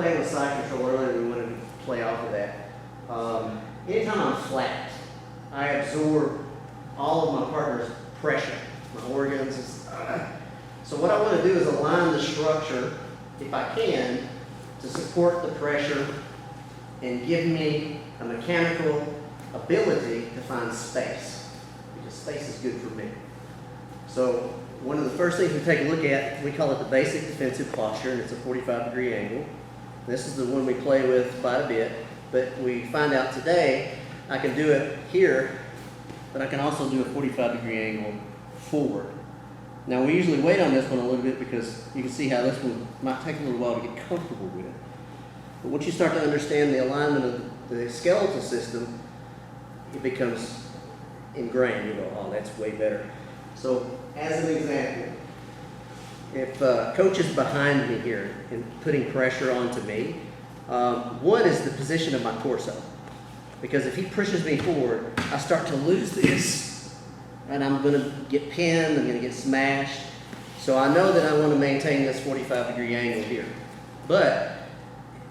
playing with side control earlier, we wanted to play off of that. Anytime I'm flat, I absorb all of my partner's pressure, my organs. So what I want to do is align the structure, if I can, to support the pressure and give me a mechanical ability to find space, because space is good for me. So one of the first things we take a look at, we call it the basic defensive posture, and it's a 45-degree angle. This is the one we play with quite a bit, but we find out today I can do it here, but I can also do a 45-degree angle forward. Now we usually wait on this one a little bit because you can see how this one might take a little while to get comfortable with. But once you start to understand the alignment of the skeletal system, it becomes ingrained. You go, oh, that's way better. So as an example, if coach is behind me here and putting pressure onto me, one is the position of my torso. Because if he pushes me forward, I start to lose this, and I'm going to get pinned, I'm going to get smashed. So I know that I want to maintain this 45-degree angle here. But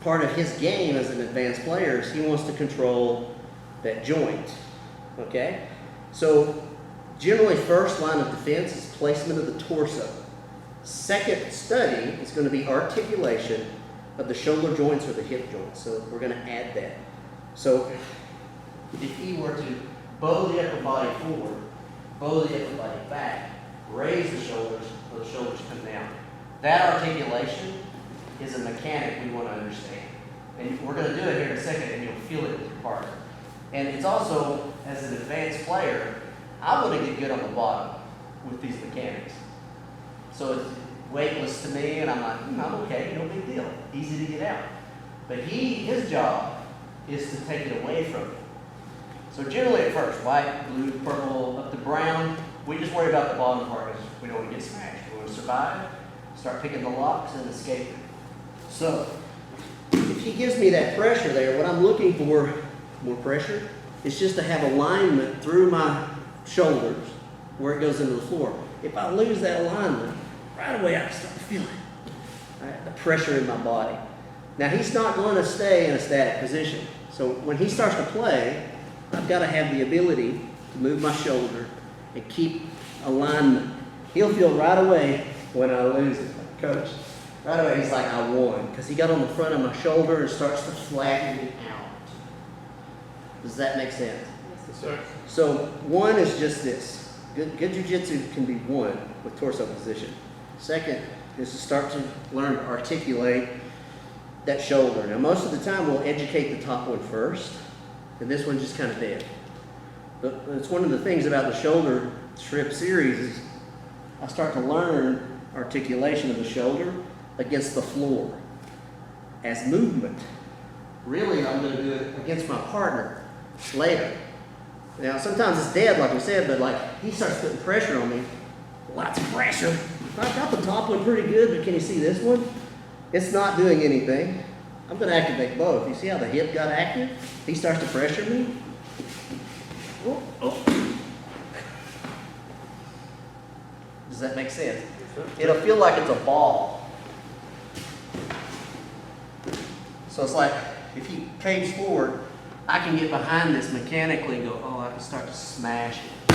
part of his game as an advanced player is he wants to control that joint. Okay? So generally, first line of defense is placement of the torso. Second study is going to be articulation of the shoulder joints or the hip joints. So we're going to add that. So if he were to bow the upper body forward, bow the upper body back, raise the shoulders, so the shoulders come down. That articulation is a mechanic we want to understand. And we're going to do it here in a second, and you'll feel it with your partner. And it's also, as an advanced player, I want to get good on the bottom with these mechanics. So it's weightless to me, and I'm like, I'm okay, no big deal. Easy to get out. But his job is to take it away from me. So generally at first, white, blue, purple, up to brown, we just worry about the bottom part because we don't want to get smashed. We want to survive, start picking the locks, and escaping. So if he gives me that pressure there, what I'm looking for, more pressure, is just to have alignment through my shoulders where it goes into the floor. If I lose that alignment, right away I start to feel it. Right? The pressure in my body. Now he's not going to stay in a static position. So when he starts to play, I've got to have the ability to move my shoulder and keep alignment. He'll feel right away when I lose it. Coach, right away he's like, I won. Because he got on the front of my shoulder and starts to flatten me out. Does that make sense? Yes, sir. So one is just this. Good jiu-jitsu can be won with torso position. Second is to start to learn to articulate that shoulder. Now most of the time we'll educate the top one first, and this one's just kind of dead. But it's one of the things about the shoulder strip series is I start to learn articulation of the shoulder against the floor as movement. Really, I'm going to do it against my partner later. Now, sometimes it's dead, like we said, but like he starts putting pressure on me. Lots of pressure. I got the top one pretty good, but can you see this one? It's not doing anything. I'm going to activate both. You see how the hip got active? He starts to pressure me. Oh, oh. Does that make sense? It'll feel like it's a ball. So it's like if he caves forward, I can get behind this mechanically and go, oh, I can start to smash it.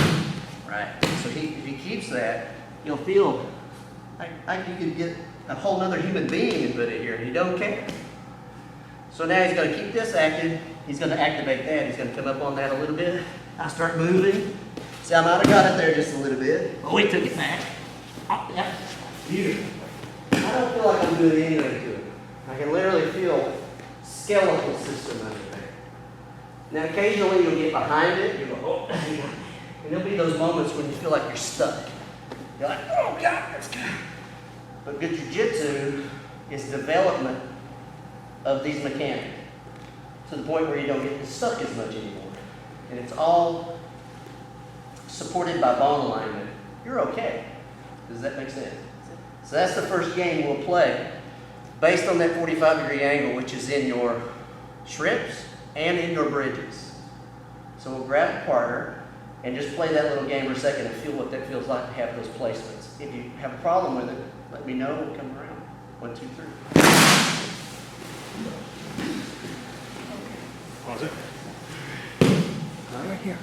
Right? So if he keeps that, you'll feel like you could get a whole other human being and put it here, and you don't care. So now he's going to keep this active. He's going to activate that. He's going to come up on that a little bit. I start moving. See, I might have got it there just a little bit. Oh, he took it back. Oh, yeah. Beautiful. I don't feel like I'm doing anything to it. I can literally feel skeletal system under there. Now, occasionally you'll get behind it. You'll go, oh, and there'll be those moments when you feel like you're stuck. You're like, oh, God, that's good. But good jiu-jitsu is development of these mechanics to the point where you don't get stuck as much anymore. And it's all supported by bone alignment. You're okay. Does that make sense? So that's the first game we'll play based on that 45-degree angle, which is in your strips and in your bridges. So we'll grab a partner and just play that little game for a second and feel what that feels like to have those placements. If you have a problem with it, let me know. We'll come around. 1, 2, 3. Pause it. Right here.